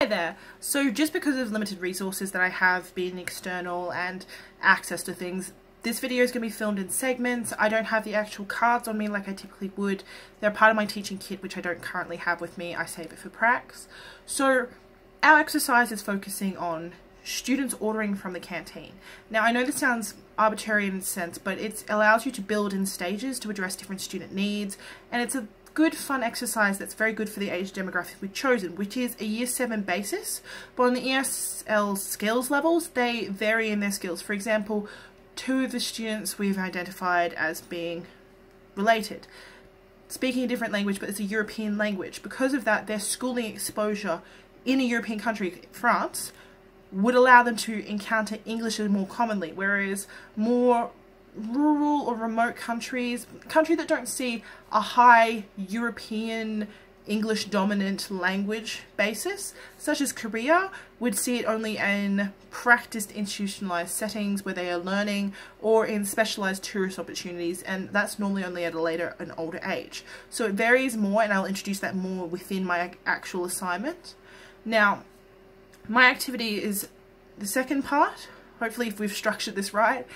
Hi there. So just because of limited resources that I have being external and access to things, this video is going to be filmed in segments. I don't have the actual cards on me like I typically would. They're part of my teaching kit, which I don't currently have with me. I save it for pracs. So our exercise is focusing on students ordering from the canteen. Now I know this sounds arbitrary in a sense, but it allows you to build in stages to address different student needs, and it's a good fun exercise that's very good for the age demographic we've chosen, which is a year 7 basis, but on the ESL skills levels they vary in their skills. For example, 2 of the students we've identified as being related, speaking a different language, but it's a European language. Because of that, their schooling exposure in a European country, France, would allow them to encounter English more commonly, whereas more rural or remote countries that don't see a high European English dominant language basis, such as Korea, would see it only in practiced institutionalized settings where they are learning, or in specialized tourist opportunities, and that's normally only at a later and older age. So it varies more, and I'll introduce that more within my actual assignment. Now, my activity is the second part, hopefully if we've structured this right,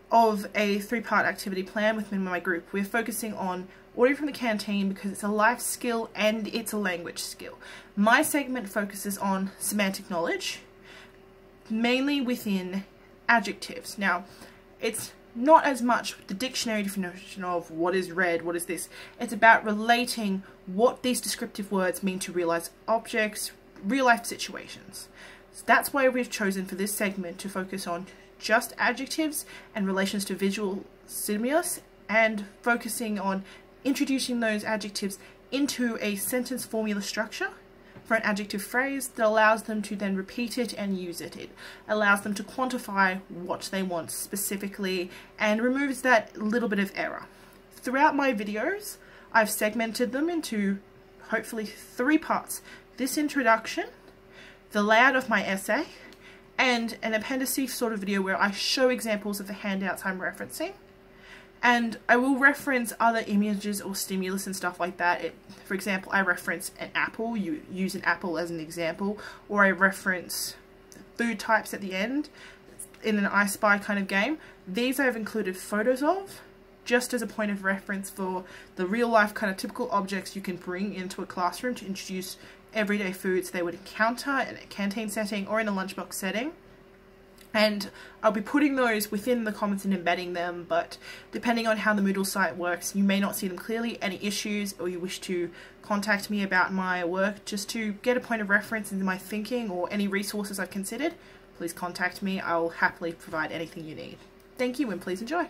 of a 3-part activity plan within my group. We're focusing on ordering from the canteen because it's a life skill and it's a language skill. My segment focuses on semantic knowledge, mainly within adjectives. Now, it's not as much the dictionary definition of what is red, what is this. It's about relating what these descriptive words mean to real life objects, real life situations. So that's why we've chosen for this segment to focus on just adjectives and relations to visual stimulus, and focusing on introducing those adjectives into a sentence formula structure for an adjective phrase that allows them to then repeat it and use it. It allows them to quantify what they want specifically and removes that little bit of error. Throughout my videos, I've segmented them into hopefully 3 parts. This introduction, the layout of my essay, and an appendices sort of video where I show examples of the handouts I'm referencing. And I will reference other images or stimulus and stuff like that. For example, I reference an apple, you use an apple as an example, or I reference food types at the end in an I Spy kind of game. These I've included photos of, just as a point of reference for the real life kind of typical objects you can bring into a classroom to introduce everyday foods they would encounter in a canteen setting or in a lunchbox setting. And I'll be putting those within the comments and embedding them, but depending on how the Moodle site works, you may not see them clearly. Any issues, or you wish to contact me about my work just to get a point of reference into my thinking or any resources I've considered, please contact me. I'll happily provide anything you need. Thank you, and please enjoy.